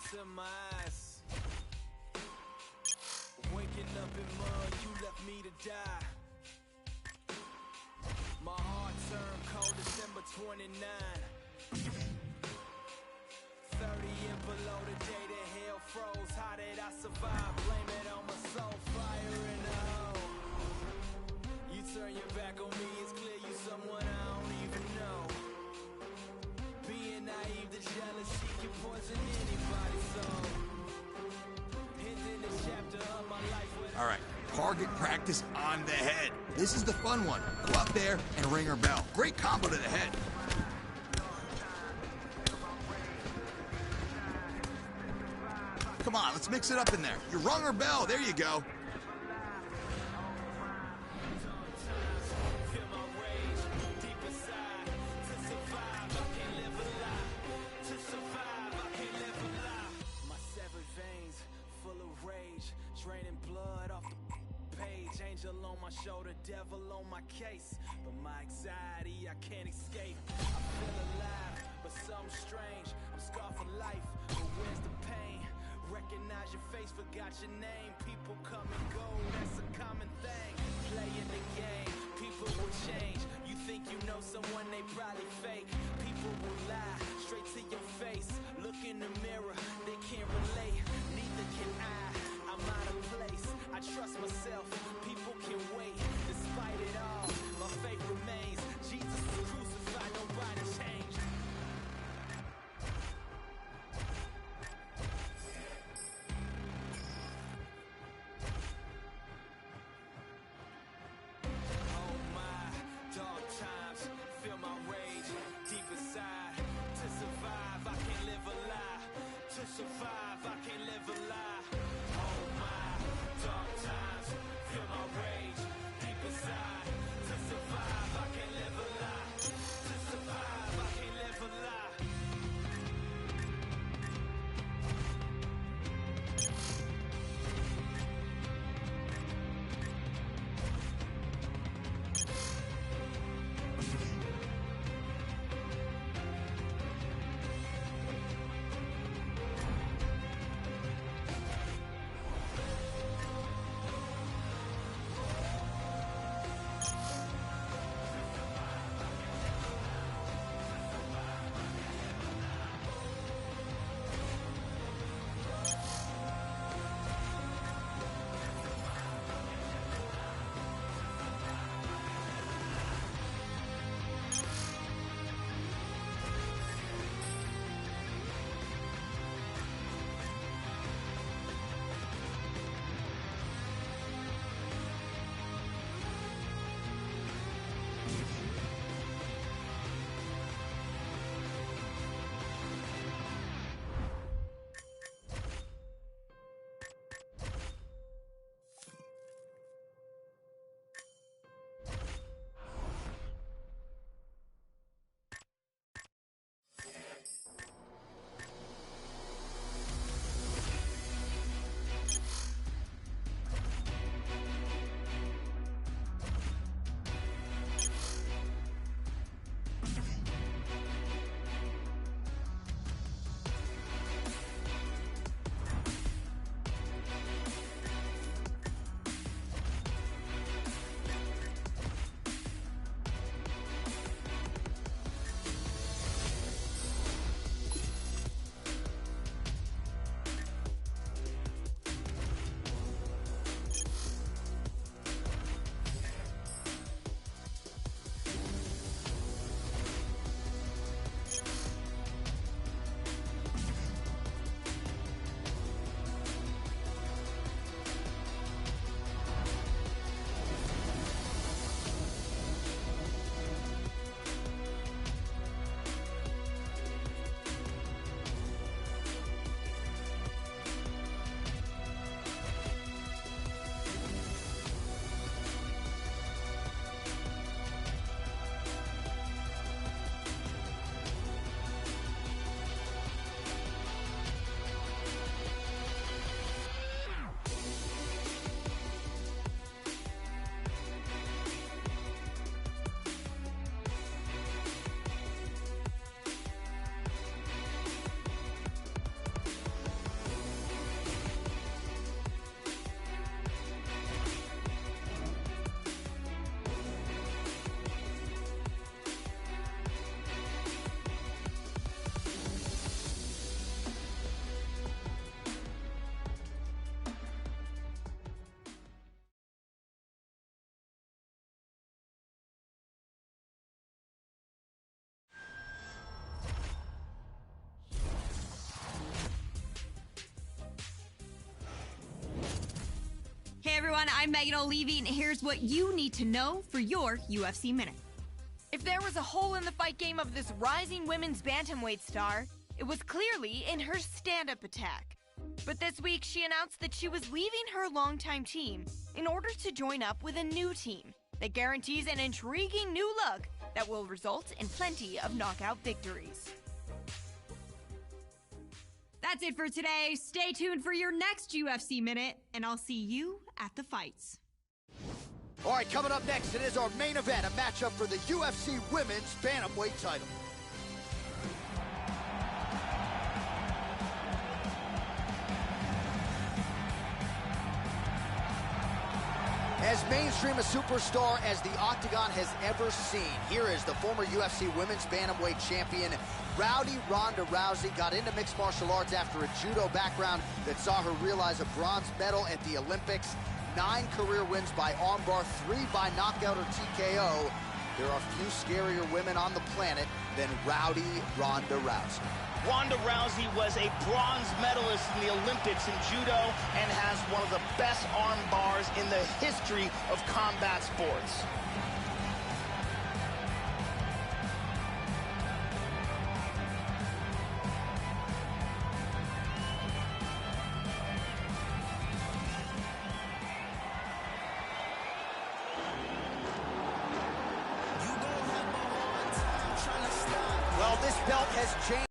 tears in my eyes. Waking up in mud, you left me to die. My heart turned cold December 29. 30 and below the day that hell froze. How did I survive? Blame it on my soul, fire in the hole. You turn your back on me, it's clear you someone I don't even know. Being naive, the jealousy can poison anybody's soul. Ending this chapter of my life with All right, target practice on the head. This is the fun one. Go out there and ring her bell. Great combo to the head. Come on, let's mix it up in there. You rung her bell. There you go. Draining blood off the page, angel on my shoulder, devil on my case. But my anxiety, I can't escape. I feel alive, but something strange. I'm scarred for life, but where's the pain? Recognize your face, forgot your name. People come and go, that's a common thing. Playing the game, people will change. You think you know someone, they probably fake. People will lie, straight to your face. Look in the mirror, they can't relate. Neither can I. I'm out of place, I trust myself, people can wait. Despite it all, my faith remains. Jesus was crucified, nobody changed. Oh my, dark times, feel my rage deep inside. To survive, I can't live a lie. To survive, I can't live a lie. Dark times, feel my rage deep inside. To survive, I can't live a lie. To survive, I can't live a lie. everyone, I'm Megan O'Leary, and here's what you need to know for your UFC Minute. If there was a hole in the fight game of this rising women's bantamweight star, it was clearly in her stand-up attack. But this week, she announced that she was leaving her longtime team in order to join up with a new team that guarantees an intriguing new look that will result in plenty of knockout victories. That's it for today. Stay tuned for your next UFC Minute, and I'll see you at the fights. All right, coming up next, it is our main event, a matchup for the UFC Women's Bantamweight title. As mainstream a superstar as the Octagon has ever seen, here is the former UFC Women's Bantamweight champion, Rowdy Ronda Rousey. Got into mixed martial arts after a judo background that saw her realize a bronze medal at the Olympics. 9 career wins by armbar, 3 by knockout or TKO. There are few scarier women on the planet than Rowdy Ronda Rousey. Ronda Rousey was a bronze medalist in the Olympics in judo and has one of the best arm bars in the history of combat sports. Well, this belt has changed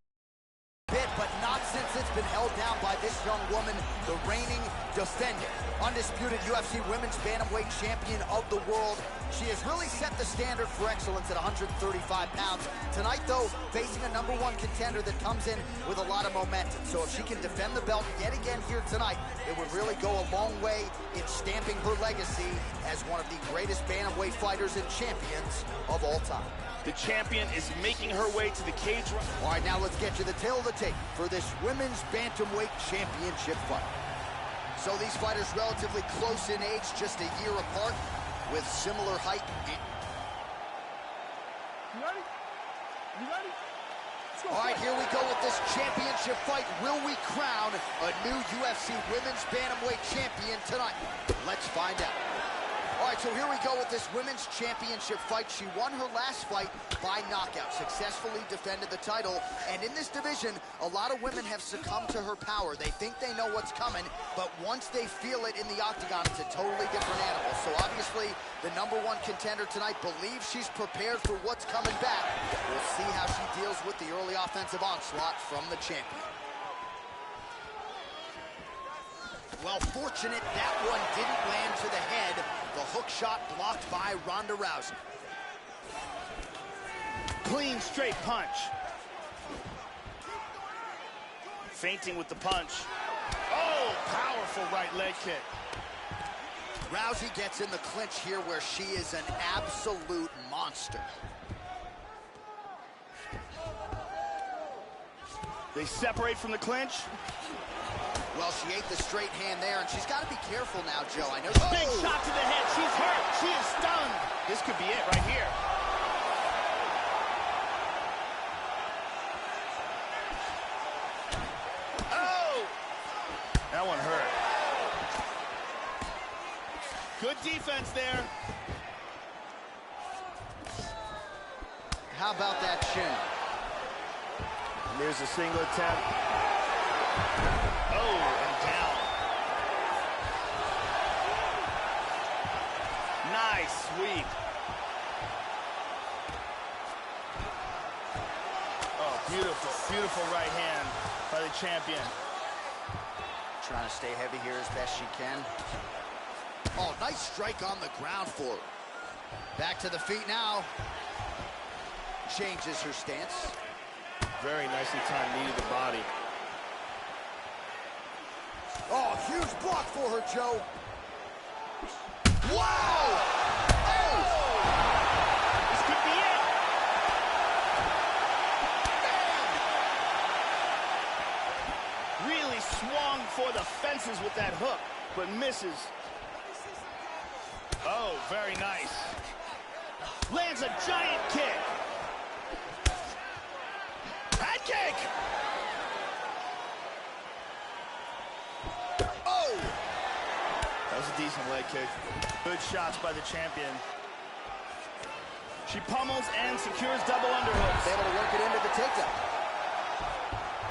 a bit, but not since it's been held down by this young woman, the reigning defending, undisputed UFC Women's Bantamweight champion of the world. She has really set the standard for excellence at 135 pounds. Tonight, though, facing a #1 contender that comes in with a lot of momentum. So if she can defend the belt yet again here tonight, it would really go a long way in stamping her legacy as one of the greatest bantamweight fighters and champions of all time. The champion is making her way to the cage. All right, now let's get you the tail of the tape for this Women's Bantamweight Championship fight. So these fighters relatively close in age, just a year apart, with similar height. You ready? You ready? All right, here we go with this championship fight. Will we crown a new UFC Women's Bantamweight champion tonight? Let's find out. All right, so here we go with this women's championship fight. She won her last fight by knockout, successfully defended the title. And in this division, a lot of women have succumbed to her power. They think they know what's coming, but once they feel it in the Octagon, it's a totally different animal. So obviously, the #1 contender tonight believes she's prepared for what's coming back. We'll see how she deals with the early offensive onslaught from the champion. Well, fortunate that one didn't land to the head. The hook shot blocked by Ronda Rousey. Clean, straight punch. Feinting with the punch. Oh, powerful right leg kick. Rousey gets in the clinch here where she is an absolute monster. They separate from the clinch. Well, she ate the straight hand there, and she's got to be careful now, Joe. I know. Big shot to the head. She's hurt. She is stunned. This could be it right here. Oh! That one hurt. Good defense there. How about that chin? And there's a single attempt. Oh, and down. Nice sweep. Oh, beautiful, beautiful right hand by the champion. Trying to stay heavy here as best she can. Oh, nice strike on the ground for her. Back to the feet now. Changes her stance. Very nicely timed knee to the body. Oh, huge block for her, Joe. Wow! Oh! This could be it. Bang! Really swung for the fences with that hook, but misses. Oh, very nice. Lands a giant kick. Head kick! Oh! That was a decent leg kick. Good shots by the champion. She pummels and secures double underhooks. Able to work it into the takedown.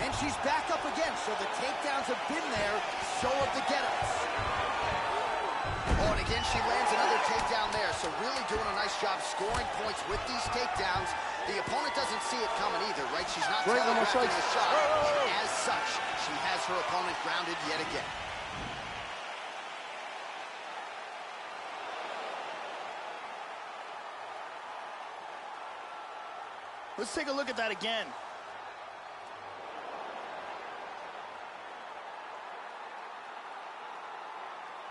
And she's back up again, so the takedowns have been there, so have the get-ups. Oh, and again, she lands another takedown there, so really doing a nice job scoring points with these takedowns. The opponent doesn't see it coming either, right? She's not telegraphing the shot, and as such, she has her opponent grounded yet again. Let's take a look at that again.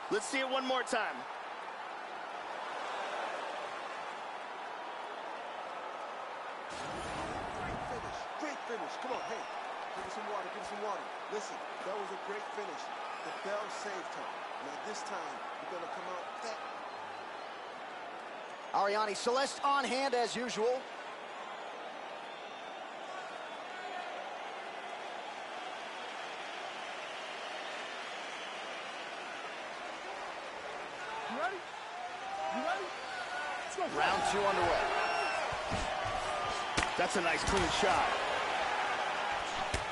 Let's see it one more time. Great finish. Come on, hey. Give me some water, give me some water. Listen, that was a great finish. The bell saved her. Now this time, you're gonna come out fat. Ariane Celeste on hand as usual. You ready? You ready? Let's go. Round 2 underway. That's a nice clean shot.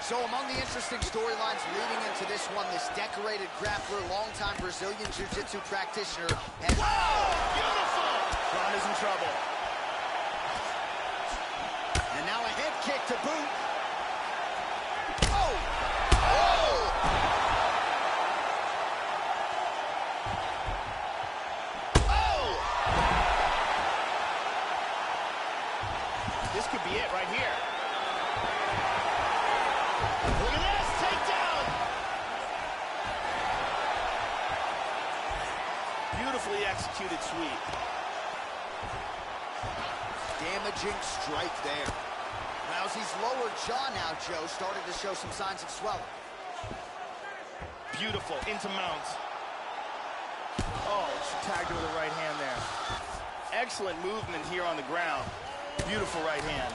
So among the interesting storylines leading into this one, this decorated grappler, longtime Brazilian Jiu-Jitsu practitioner, has... Whoa! Beautiful! Ronda's in trouble. And now a head kick to boot. Oh! Oh! Oh! This could be it right here. Look at this, takedown! Beautifully executed sweep. Damaging strike there. Rousey's lower jaw now, Joe, started to show some signs of swelling. Beautiful, into mounts. Oh, she tagged her with the right hand there. Excellent movement here on the ground. Beautiful right hand.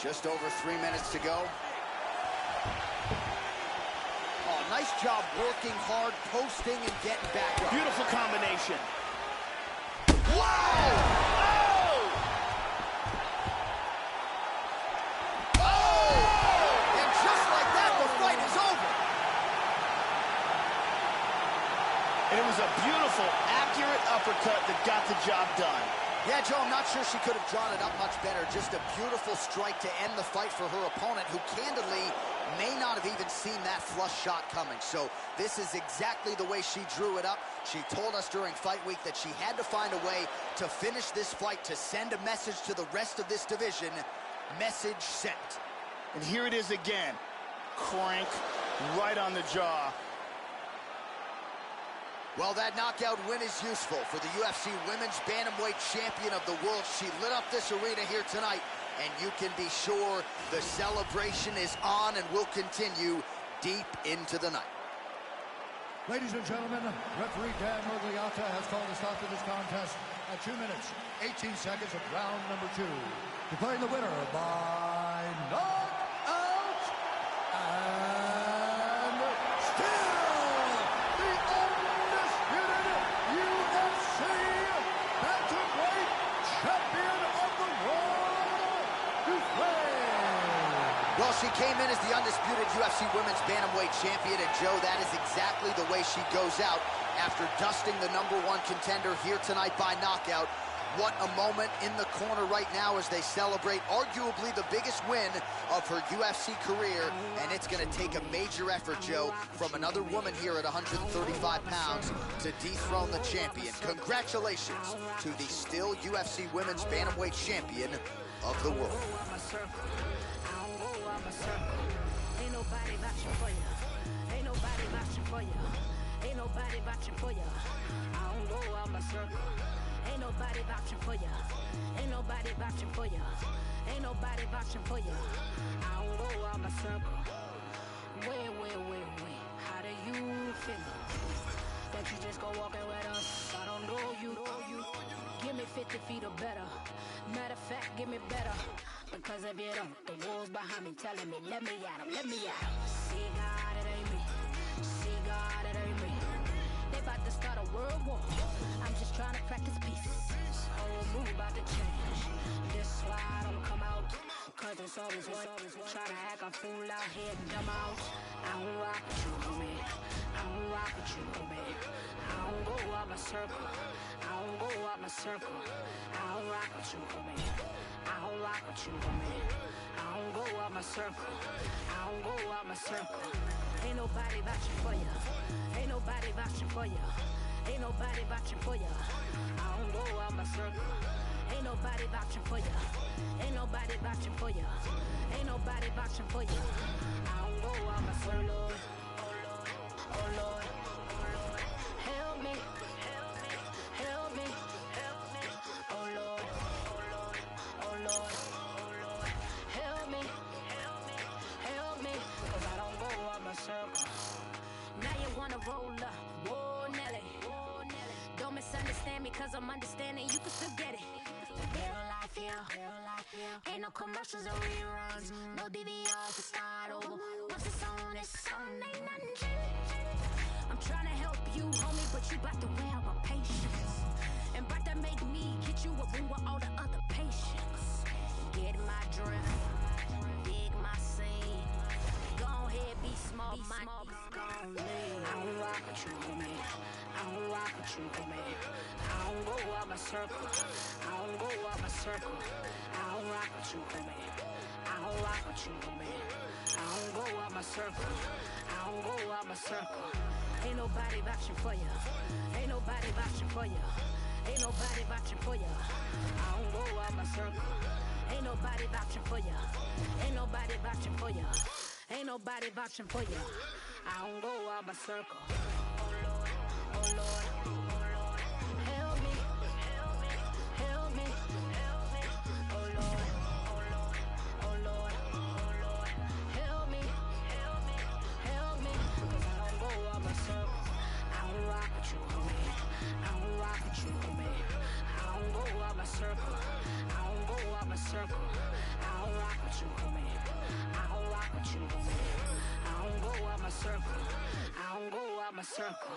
Just over 3 minutes to go. Oh, nice job working hard, posting, and getting back up. Beautiful combination. Wow! Oh! Oh! And just like that, the fight is over. And it was a beautiful, accurate uppercut that got the job done. Yeah, Joe, I'm not sure she could have drawn it up much better. Just a beautiful strike to end the fight for her opponent, who candidly may not have even seen that flush shot coming. So this is exactly the way she drew it up. She told us during fight week that she had to find a way to finish this fight, to send a message to the rest of this division. Message sent. And here it is again. Crank right on the jaw. Well, that knockout win is useful for the UFC Women's Bantamweight Champion of the World. She lit up this arena here tonight, and you can be sure the celebration is on and will continue deep into the night. Ladies and gentlemen, referee Dan Murgliata has called a stop to this contest at 2 minutes, 18 seconds of round number 2. Declaring the winner by knockout and still the undisputed UFC bantamweight champion of the world, Well, she came in as the undisputed UFC Women's Bantamweight Champion, and Joe, that is exactly the way she goes out after dusting the #1 contender here tonight by knockout. What a moment in the corner right now as they celebrate arguably the biggest win of her UFC career, and it's going to take a major effort, Joe, from another woman here at 135 pounds to dethrone the champion. Congratulations to the still UFC Women's Bantamweight Champion of the world. Ain't nobody vouching for you. Ain't nobody vouching for you. Ain't nobody vouching for you. I don't go out my circle. Ain't nobody vouching for you. Ain't nobody vouching for you. Ain't nobody vouching for you. I don't go out my circle. Wait. How do you feel? That you just go walking with us? I don't know you. Give me 50 feet or better. Matter of fact, give me better. Because if you don't, the wolves behind me telling me, let me at 'em. See, God, it ain't me. war. I'm just trying to practice peace. Whole move about to change. This slide I'ma come out. Cause it's always one. Try to act a fool out here and dumb out. I don't rock with you, homie. I don't rock with you, homie. I don't go out my circle. I don't go out my circle. I don't rock with you, homie. I don't rock with you, homie. I don't go out my circle. I don't go out my circle. Ain't nobody vouching for ya. Ain't nobody vouching for ya. Ain't nobody vouching for ya. I don't go out my circle. Ain't nobody vouching for ya. Ain't nobody vouching for ya. Ain't nobody vouching for ya. I don't go out my circle. Oh Lord, oh Lord, oh Lord, help me, help me, help me, help me. Oh Lord, oh Lord, oh Lord, oh Lord, help me, help me, help me. Cause I don't go out my circle. Now you wanna roll up, whoa Nelly. Don't misunderstand me cause I'm understanding you can still get it. Real life here, ain't no commercials or reruns. No DVRs to start over. Once it's on, ain't nothing changed. I'm trying to help you, homie, but you bout to wear my patience. And bout to make me get you a room with all the other patients. Get my drift, dig my scene. Go ahead, be small, my gon' leave. I don't rock with you, homie. I don't rock with you, homie. I don't go out my circle. I don't go out my circle. I don't rock with you, homie. I don't rock with you, homie. I don't go out my circle. I don't go out my circle. Ain't nobody vouching for ya. Ain't nobody vouching for ya. Ain't nobody vouching for ya. I don't go out my circle. Ain't nobody vouching for ya. Ain't nobody vouching for ya. Ain't nobody vouching for ya. I don't go out my circle. Oh Lord, oh Lord, oh Lord, help me, help me, help me, help me. Oh Lord, oh Lord, oh Lord, oh Lord, help me, help me, help me. Cause I don't go out my circle. I don't rock with you, homie. I don't rock with you, homie. I don't go out my circle. I don't go out my circle. I don't rock with you, homie. I don't rock with you, homie. I don't go out my circle. I don't go out my circle.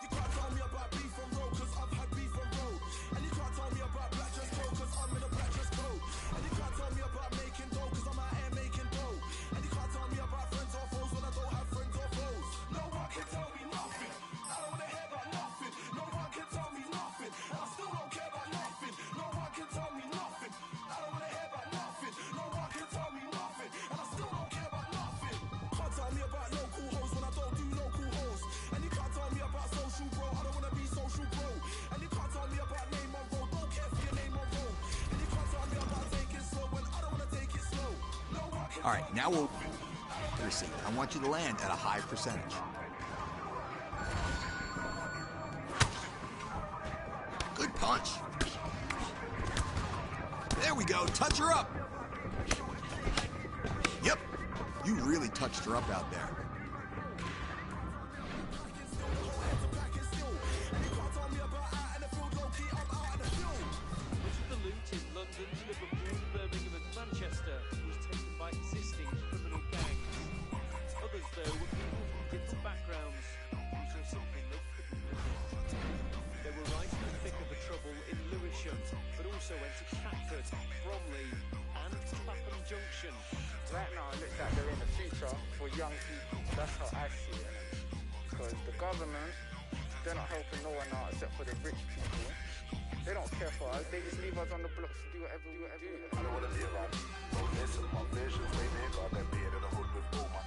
You can't tell me about beef and roll, cause I've had beef and roll. And you can't tell me about black dress code, cause I'm in a black dress code. And you can't tell me about making dough, cause I'm out here making dough. And you can't tell me about friends or foes when I don't have friends or foes. No one can tell me nothing. I don't wanna hear about nothing. No one can tell me nothing. And I still don't care about nothing. No one can tell me nothing. I don't wanna hear about nothing. No one can tell me nothing. And I still don't care about nothing. Can't tell me about local hoes when I don't do local hoes. And you can't tell me about social bro. I don't wanna be social bro. And you can't tell me about name on road. Don't care for your name on road. And you can't tell me about taking slow when I don't wanna take it slow. No one can. All right, now we'll see. I want you to land at a high percentage. Good punch. There we go. Touch her up. Yep. You really touched her up out there. The loot in London, Liverpool, Birmingham and Manchester was taken by existing criminal gangs. Others, though, were people from different backgrounds who saw something they couldn't live with. They were right in the thick of the trouble in Lewisham, but also went to Catford, Bromley and Clapham Junction. Right now, it looks like they're in the future for young people. That's how I see it. Because the government, they're not helping no one out except for the rich people. They don't care for us. They just leave us on the blocks to do whatever we do. I don't want to be around. Oh, listen, my vision's way bigger than being in the hood with no man.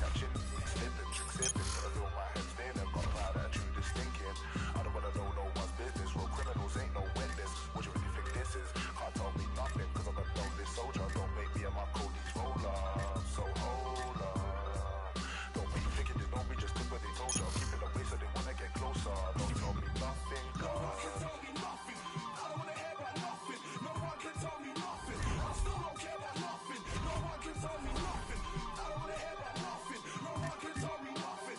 Catching, slipping, trick sipping, till I feel my head spinning. Got a bad attitude, just thinking. I don't want to know no one's business. Real criminals ain't no witness. What do you really think this is? Can't tell me nothing, cause I'm a lonely soldier. Don't make me and my codees roll up. So hold up. Don't be thinking they know me just because they told you. Keep it away so they wanna get closer. Don't tell me nothing, cause Nothing. No one can tell me nothing. I don't wanna hear about nothing. No one can tell me nothing.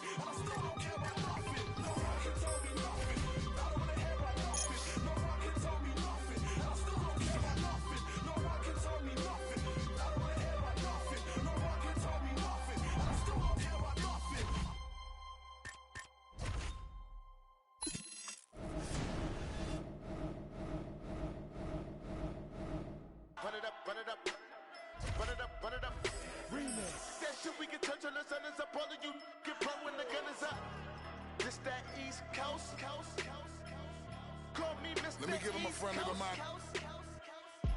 that East Coast. Call me Mr. Let me give him a East friendly Coast. reminder.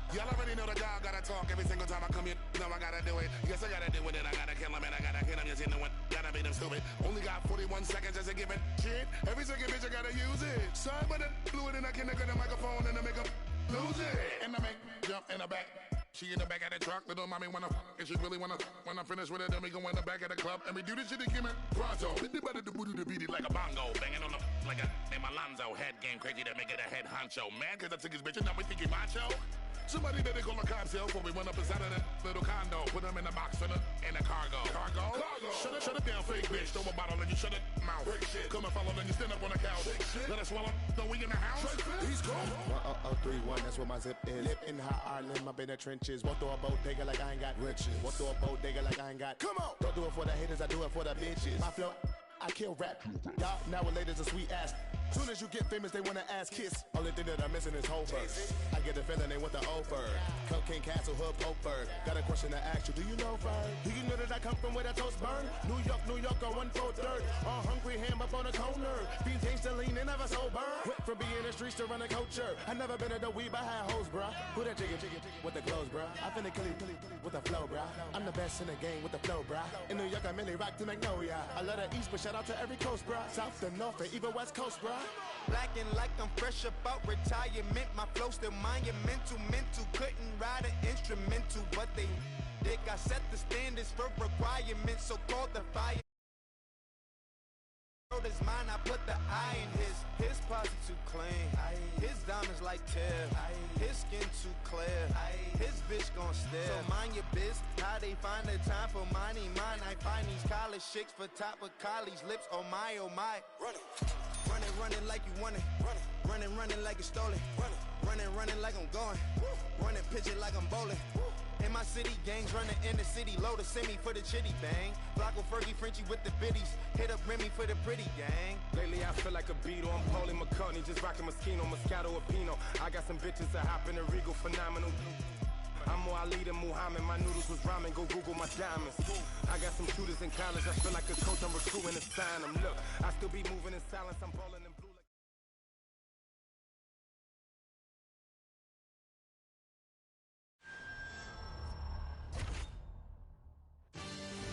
Y'all already know the guy gotta talk every single time I come here. No, I gotta do it. Yes, I gotta do it. And I gotta kill him. And I gotta hit him. Yes, you know what? Gotta beat him stupid. Only got 41 seconds just to give it shit. Every second, bitch, I gotta use it. Sorry, but I blew it and I can't get the microphone and I make him lose it. And I make jump in the back. She in the back of the truck. Little mommy wanna and she really wanna. When I finish with it, then we go in the back of the club and we do this shit again. Pronto. Hit the better to beat it like a bongo. Banging on the like a name Alonzo. Head game crazy to make it a head honcho. Man, cause I took his bitch and now we think he macho. Somebody better call a cops here before we run up inside of that little condo. Put them in the box in a cargo. Shut it down, fake bitch. Throw a bottle and you shut it mouth. Come and follow, then you stand up on the couch. Let us swallow. No, we in the house. He's cool. 1031, that's where my zip is. Live in high Ireland, up in the trenches. Walk through a bodega like I ain't got riches. Walk through a bodega like I ain't got. Come on. Don't do it for the haters, I do it for the bitches. My flow, I kill rap. Y'all nowadays a sweet ass. Soon as you get famous, they wanna ass kiss. Only thing that I'm missing is Hofer. I get the feeling they want the offer. Cocaine Castle, Hood, Poper. Got a question to ask you, do you know Fern? Do you know that I come from where the toast burn? New York, on 1/4. All hungry, ham up on the corner. Being gangsta lean and never sober. Went from being in the streets to running culture. I never been at the weed, but I had hoes, bruh. Who that chicken with the clothes, bruh? I finna kill it with the flow, bruh. I'm the best in the game with the flow, bruh. In New York, I mainly rock to Magnolia. I love the East, but shout out to every coast, bruh. South to North, and even West Coast, bruh. Blacking like I'm fresh about retirement. My flow still monumental, mental. Couldn't ride an instrumental, but they dick. I set the standards for requirements, so called the fire. Is mine, I put the eye in his posse too clean. His diamonds like Tiff. His skin too clear. His bitch gon' stare. So mind your biz. How they find the time for money? Mine, I find these college chicks for top of college lips. Oh my, oh my. Running like you want it. Running like it's stolen. Running like I'm going. Running pitch it like I'm bowling. In my city, gangs running in the city. Load a semi for the chitty bang. Flocko, Fergie, Frenchie with the biddies. Hit up Remy for the pretty gang. Lately I feel like a Beatle. I'm Paulie McCartney, just rocking Moschino, Moscato, or Pinot. I got some bitches that hop in a Regal, phenomenal. I'm more Ali than Muhammad. My noodles was ramen. Go Google my diamonds. I got some shooters in college. I feel like a coach. I'm recruiting to sign them. Look, I still be moving in silence. I'm balling in blue.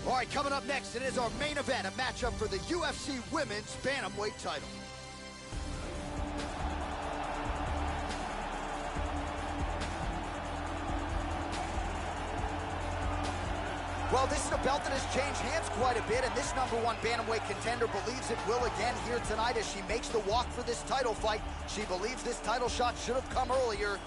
All right, coming up next, it is our main event, a matchup for the UFC Women's Bantamweight title. Well, this is a belt that has changed hands quite a bit, and this #1 bantamweight contender believes it will again here tonight as she makes the walk for this title fight. She believes this title shot should have come earlier.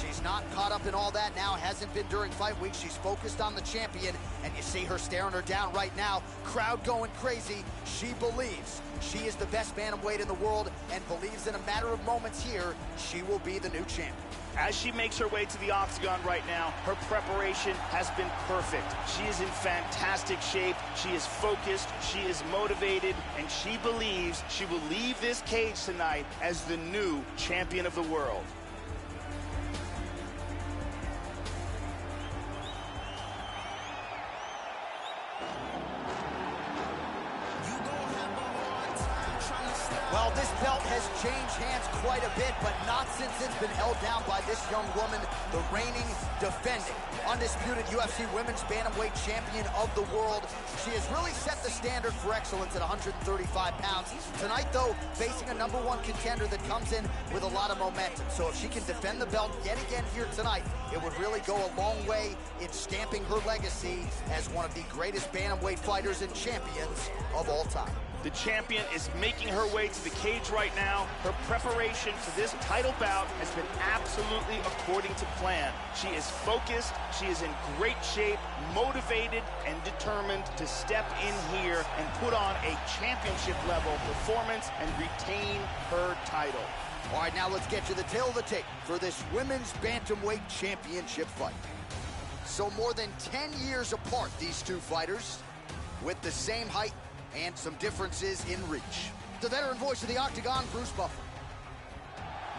She's not caught up in all that now, hasn't been during fight week. She's focused on the champion, and you see her staring her down right now. Crowd going crazy. She believes she is the best bantamweight in the world and believes in a matter of moments here, she will be the new champion. As she makes her way to the octagon right now, her preparation has been perfect. She is in fantastic shape, she is focused, she is motivated, and she believes she will leave this cage tonight as the new champion of the world. Well, this belt has changed hands quite a bit, but not since it's been held down by this young woman, the reigning, defending, undisputed UFC Women's Bantamweight Champion of the world. She has really set the standard for excellence at 135 pounds. Tonight, though, facing a #1 contender that comes in with a lot of momentum. So if she can defend the belt yet again here tonight, it would really go a long way in stamping her legacy as one of the greatest bantamweight fighters and champions of all time. The champion is making her way to the cage right now. Her preparation for this title bout has been absolutely according to plan. She is focused, she is in great shape, motivated, and determined to step in here and put on a championship-level performance and retain her title. All right, now let's get to the tail of the tape for this Women's Bantamweight Championship fight. So more than 10 years apart, these two fighters, with the same height, and some differences in reach. The veteran voice of the Octagon, Bruce Buffer.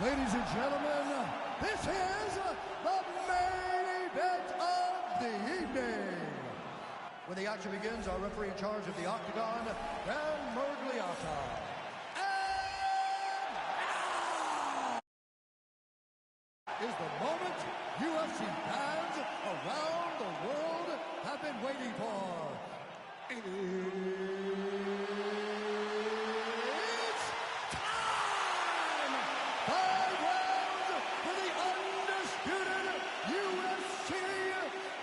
Ladies and gentlemen, this is the main event of the evening. When the action begins, our referee in charge of the Octagon, Dan Mergliata. is the moment UFC fans around the world have been waiting for. It's time! 5 rounds for the undisputed UFC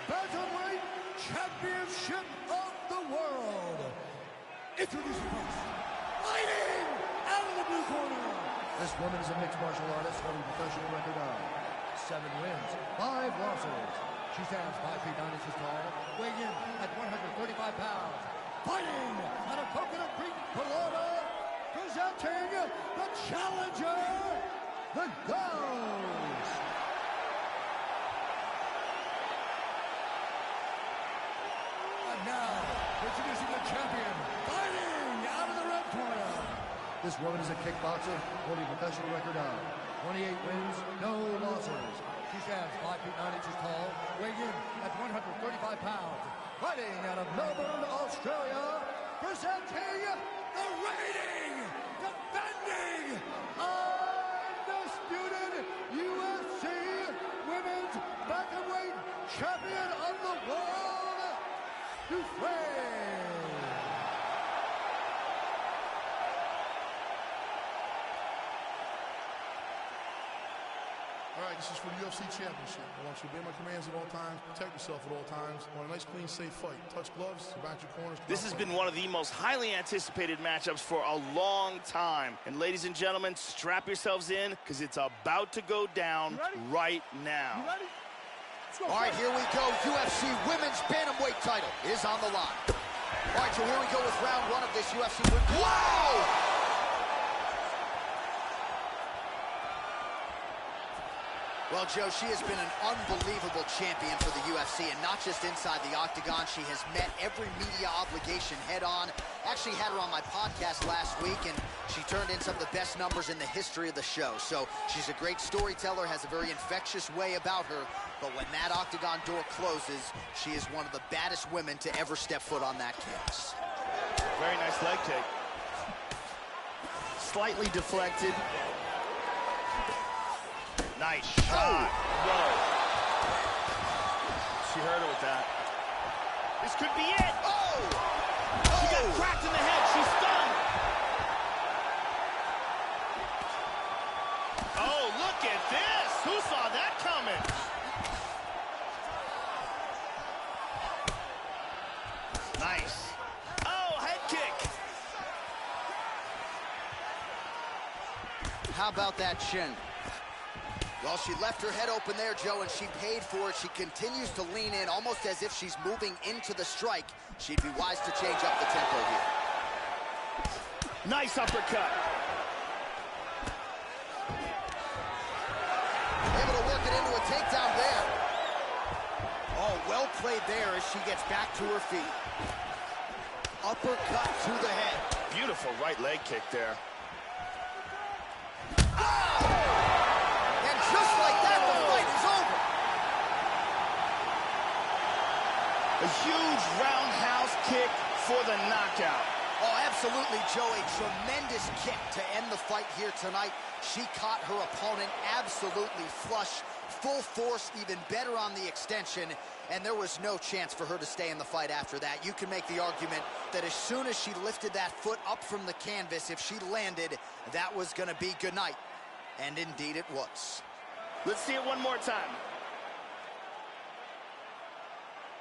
bantamweight championship of the world. Introducing first, fighting out of the blue corner. This woman is a mixed martial artist holding a professional record of 7 wins, 5 losses. She stands 5 feet 9 inches tall, weighing in at 135 pounds. Fighting out of Coconut Creek, Florida, presenting the challenger, the Ghost. And now, introducing the champion, fighting out of the red corner. This woman is a kickboxer holding a professional record of 28 wins, no losses. She stands 5 feet 9 inches tall, weighing in at 135 pounds. Fighting out of Melbourne, Australia, presenting the reigning, defending, undisputed UFC Women's Bantamweight Champion of the World, Dufresne. All right, this is for the UFC Championship. I want you to obey my commands at all times, protect yourself at all times. I want a nice, clean, safe fight. Touch gloves, back your corners. This has been one of the most highly anticipated matchups for a long time. And ladies and gentlemen, strap yourselves in, because it's about to go down right now. You ready? All right, here we go. UFC Women's Bantamweight title is on the line. All right, so here we go with round 1 of this UFC. Whoa! Well, Joe, she has been an unbelievable champion for the UFC, and not just inside the octagon. She has met every media obligation head-on. Actually had her on my podcast last week, and she turned in some of the best numbers in the history of the show. So she's a great storyteller, has a very infectious way about her, but when that octagon door closes, she is one of the baddest women to ever step foot on that canvas. Very nice leg kick. Slightly deflected. Nice shot. Whoa. She hurt her with that. This could be it. Oh! She got cracked in the head. She's stunned. Oh, look at this. Who saw that coming? Nice. Oh, head kick. How about that shin? Well, she left her head open there, Joe, and she paid for it. She continues to lean in, almost as if she's moving into the strike. She'd be wise to change up the tempo here. Nice uppercut. Able to work it into a takedown there. Oh, well played there as she gets back to her feet. Uppercut to the head. Beautiful right leg kick there. Just like that, the fight is over. A huge roundhouse kick for the knockout. Oh, absolutely, Joe. A tremendous kick to end the fight here tonight. She caught her opponent absolutely flush, full force, even better on the extension, and there was no chance for her to stay in the fight after that. You can make the argument that as soon as she lifted that foot up from the canvas, if she landed, that was going to be good night. And indeed it was. Let's see it one more time.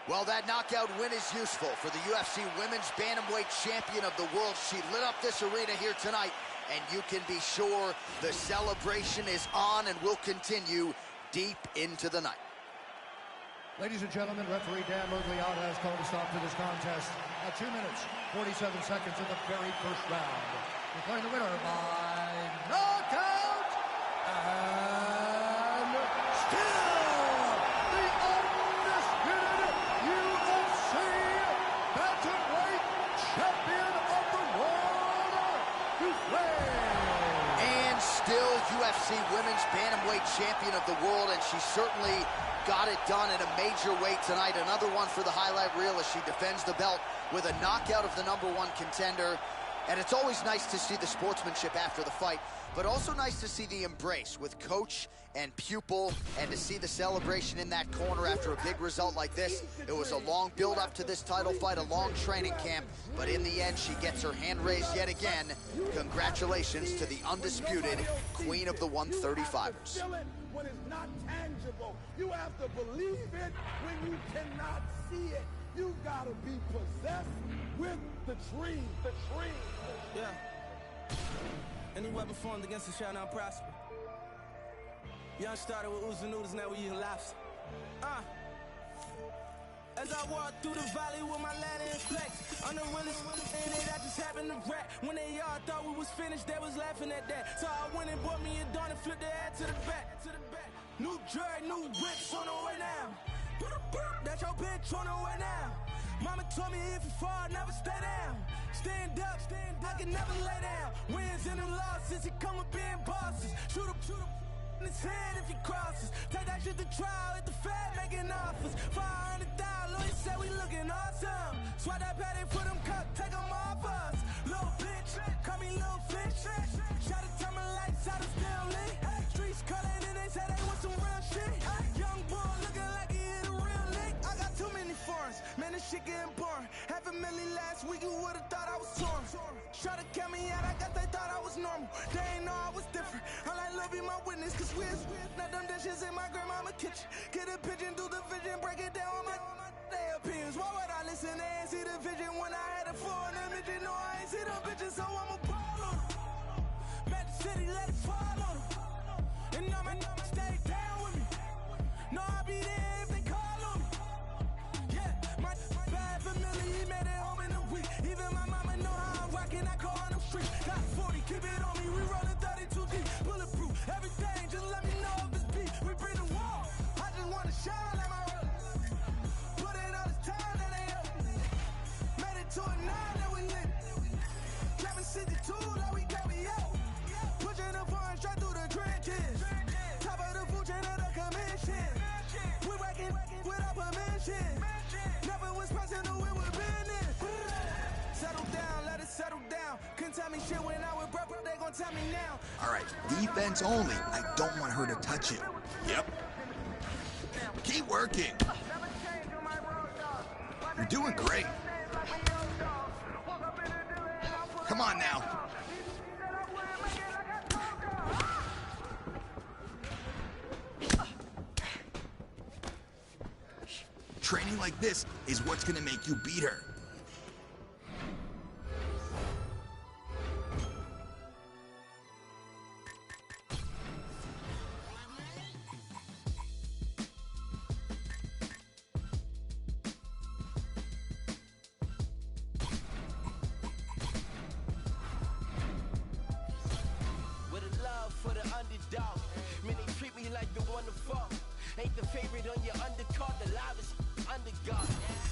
Well, that knockout win is useful for the UFC Women's Bantamweight Champion of the World. She lit up this arena here tonight, and you can be sure the celebration is on and will continue deep into the night. Ladies and gentlemen, referee Dan Murgliata has called a stop to this contest at 2 minutes, 47 seconds of the very first round. Declaring the winner by knockout, and still the undisputed UFC Bantamweight Champion of the World, Dufresne. And still UFC Women's Bantamweight Champion of the World, and she certainly got it done in a major way tonight. Another one for the highlight reel as she defends the belt with a knockout of the #1 contender. And it's always nice to see the sportsmanship after the fight, but also nice to see the embrace with coach and pupil, and to see the celebration in that corner after a big result like this. It was a long build up to this title fight, a long training camp, but in the end, she gets her hand raised yet again. Congratulations to the undisputed queen of the 135ers. When it's not tangible, you have to believe it when you cannot see it. You gotta be possessed with the dream. The dream. Yeah. Any weapon formed against us shall not prosper. Young started with oozing noodles, now we eating lobster. As I walk through the valley with my ladder and flex, I'm the realest in it, I just happened to rap. When they all thought we was finished, they was laughing at that. So I went and bought me a dawn and flipped the head to the back. New jerk, new whips on the way now. That's your bitch on the way now. Mama told me if you fall, never stay down. Stand up, I can never lay down. Wins and the losses, it come with being bosses. Shoot up in his head if he crosses. Take that shit to trial at the Fed making offers. 500,000, Louis said we looking awesome. Swat that patty for them cups, take them off us. Little bitch, call me little fish. Shot to turn my lights out, it's still lit. Streets calling and they say they want some real shit. Young boy looking like he hit a real lick. I got too many foreigns, man, this shit getting boring. $500,000 last week, you would've thought I was torn. Try to count me out, I guess they thought I was normal. They ain't know I was different. I like Lil be my witness, cause we're not them dishes in my grandmama kitchen. Get a pigeon, do the vision, break it down on my their opinions. Why would I listen? They ain't see the vision when I had a floor in the midget. No, I ain't see them bitches, so I'ma ball on them. Met the city, let it fall on them. And now my stay down with me. No, I'll be there if they call on me. Yeah, my bad family, he made it home in a week. Even my mama know how I'm rocking, I call on them street. Got 40, keep it on me, we rollin' 32 deep. Bulletproof, everything, just let me know if it's beat. We bring the wall, I just wanna shine like my roller. Put in all this time that they up. Made it to a 9 that we lit. Trapping 62 like we got me out. Pushing the foreign straight through the trenches. Top of the food chain of the commission. We working without permission. Never was personal, we were business. Settle down, let it settle down. Couldn't tell me shit when I was broke, they gon' tell me now. All right, defense only. I don't want her to touch it. Yep. Keep working. You're doing great. Come on now. Training like this is what's gonna make you beat her. With a love for the underdog, man, they treat me like the one to fall. Ain't the favorite on your undercard, the loudest undergod.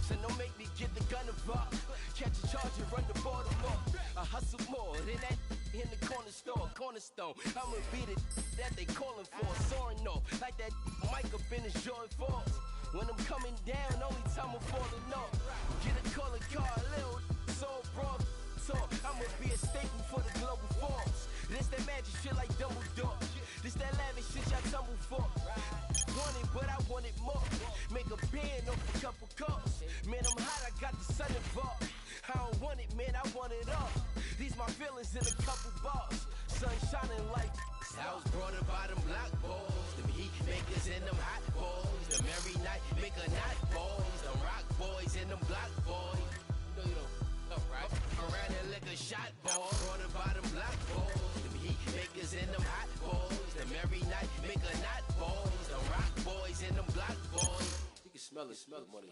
So don't make me get the gun involved. Catch a charge and run the border more. I hustle more than that in the cornerstone. I'ma be the that they calling for. Soaring off like that mic up in his Jordan Falls. When I'm coming down, only time I'm falling off. Get a calling card, little so broad. I'ma be a staple for the global forms. This that magic shit like Dumbledore. This that lavish shit y'all tumble for. Want it, but I want it more. Make a band off a couple calls. Man, I'm hot, I got the sun involved. I don't want it, man, I want it all. These my feelings in a couple bars. Sun shining like I was brought up by them block balls. Them heat makers and them hot boys. Them every night make a knot boys. Them rock boys and them block boys. No, you don't. Right. Around here like a shot ball. Brought up by them block balls. Them heat makers and them hot boys. Them every night make a knot boys. Them rock boys and them block boys. You can smell it, money.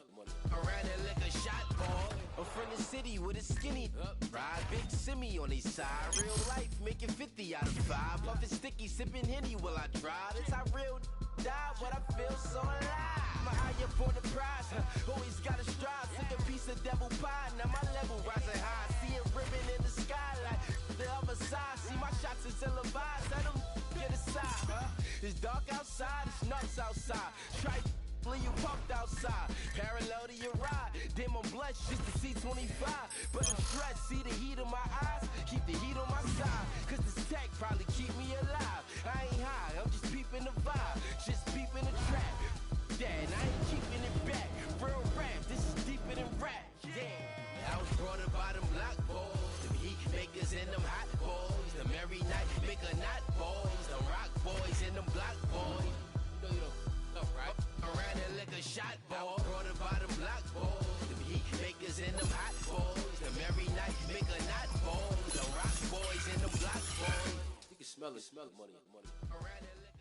Around here like a shot ball. I'm from the city with a skinny ride big semi on his side. Real life making 50 out of 5. Puffin' sticky, sipping Henny while I drive. It's how real die, but I feel so alive. My eye up for the prize, always gotta strive. Sick a piece of devil pie, now my level rising high. See it ribbon in the skylight, the other side. See my shots is televised, let them get aside. It's dark outside, it's nuts outside. Try You pumped outside, parallel to your ride. Dim on blush just to see 25. But I'm stressed, see the heat in my eyes. Keep the heat on my side, cause this tech probably keep me alive. I ain't high, I'm just peeping the vibe. Just peeping the track. Yeah, and I ain't keeping it back. Real rap, this is deeper than rap. Yeah, I was brought up by them block boys, them heat makers and them hot boys, them every night make a knot boys, them rock boys and them block boys. You know, right? Around there like a shot ball. Brought up by them block boys, them heat makers and them hot boys, them every night make a knot boys, them rock boys and them block boys. You can smell it, money. Around there like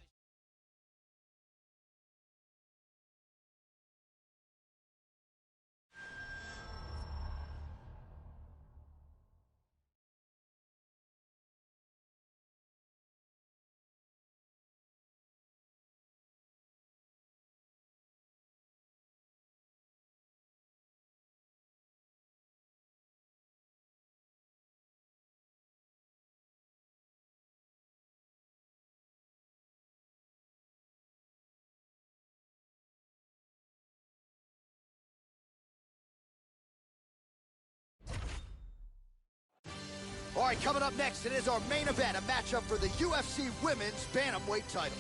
All right, coming up next, it is our main event, a matchup for the UFC Women's Bantamweight title.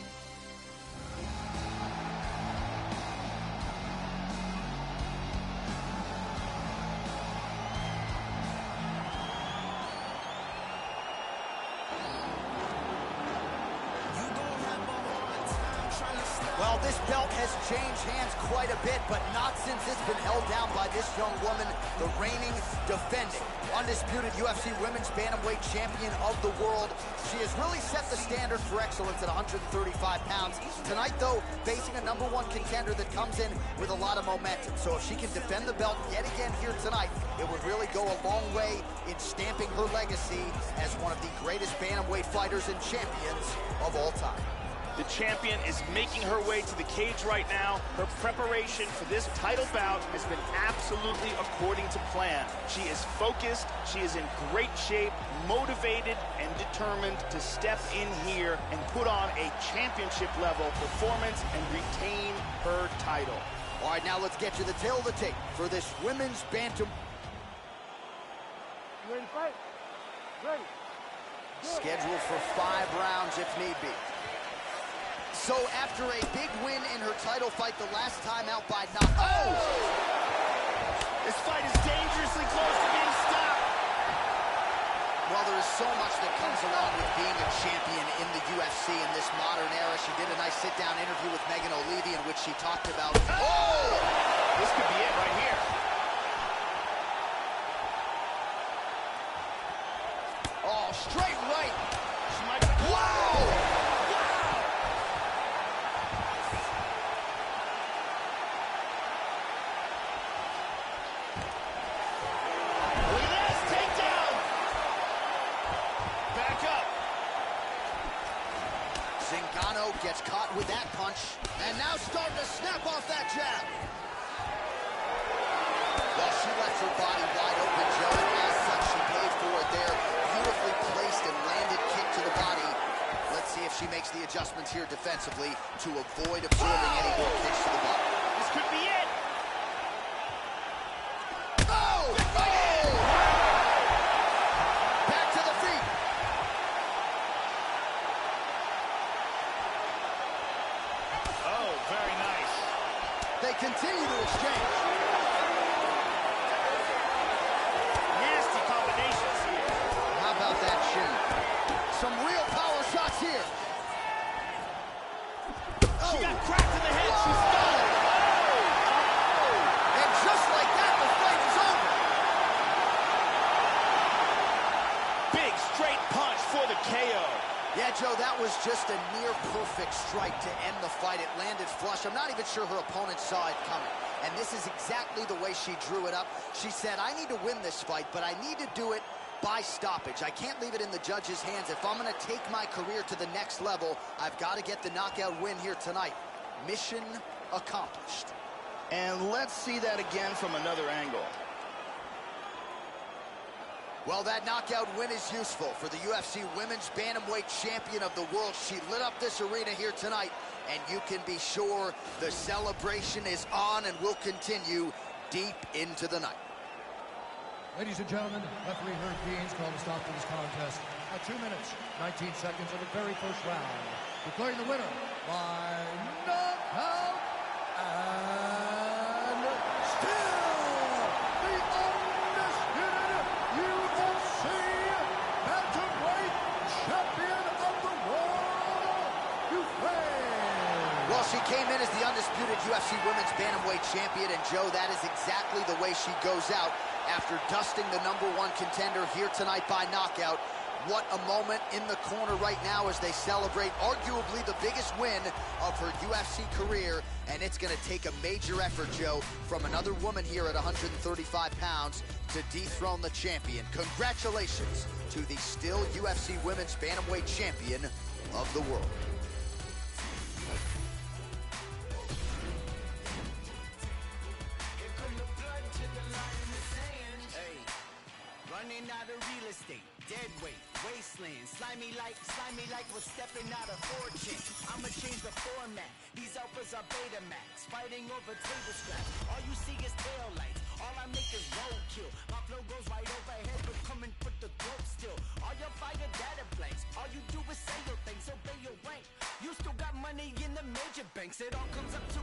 Well, this belt has changed hands quite a bit, but not since it's been held down by this young woman, the reigning, defending, undisputed UFC Women's Bantamweight Champion of the world. She has really set the standard for excellence at 135 pounds. Tonight, though, facing a #1 contender that comes in with a lot of momentum. So if she can defend the belt yet again here tonight, it would really go a long way in stamping her legacy as one of the greatest bantamweight fighters and champions of all time. The champion is making her way to the cage right now. Her preparation for this title bout has been absolutely according to plan. She is focused, she is in great shape, motivated, and determined to step in here and put on a championship-level performance and retain her title. All right, now let's get you the tail of the tape for this women's bantam. You ready to fight? Ready. Scheduled for 5 rounds if need be. So after a big win in her title fight the last time out by knockout. Oh! This fight is dangerously close to being stopped. Well, there is so much that comes along with being a champion in the UFC in this modern era. She did a nice sit-down interview with Megan O'Leary in which she talked about... Oh! This could be it right here. Oh, straight right. She might... Wow! Gets caught with that punch, and now starting to snap off that jab. Well, she left her body wide open, Joe, and as such, she paid for it there. Beautifully placed and landed kick to the body. Let's see if she makes the adjustments here defensively to avoid absorbing any more kicks to the body. This could be it. Oh! Oh! Back to the feet. Very nice. They continue to exchange. Nasty combinations here. How about that shin? Some real power shots here. She got cracked in the head. She's stunned. And just like that, the fight is over. Big straight punch for the KO. Yeah, Joe, that was just a near-perfect strike to end the fight. It landed flush. I'm not even sure her opponent saw it coming. And this is exactly the way she drew it up. She said, I need to win this fight, but I need to do it by stoppage. I can't leave it in the judge's hands. If I'm going to take my career to the next level, I've got to get the knockout win here tonight. Mission accomplished. And let's see that again from another angle. Well, that knockout win is useful for the UFC Women's Bantamweight Champion of the World. She lit up this arena here tonight and you can be sure the celebration is on and will continue deep into the night. Ladies and gentlemen, referee Herb Deans called a stop to this contest at 2 minutes, 19 seconds of the very first round. Declaring the winner by knockout and still the undisputed UFC bantamweight champion of the world, Ukraine. Well, she came in as the undisputed UFC women's bantamweight champion, and Joe, that is exactly the way she goes out after dusting the #1 contender here tonight by knockout. What a moment in the corner right now as they celebrate arguably the biggest win of her UFC career, and it's going to take a major effort, Joe, from another woman here at 135 pounds to dethrone the champion. Congratulations to the still UFC women's bantamweight champion of the world. Running out of real estate, dead weight, wasteland, slimy like we're stepping out of fortune. I'ma change the format, these alphas are Betamax, fighting over table scraps, all you see is tail lights, all I make is roadkill, my flow goes right overhead, but come and put the throat still, all your fire data blanks, all you do is say your things, obey your rank, you still got money in the major banks, it all comes up to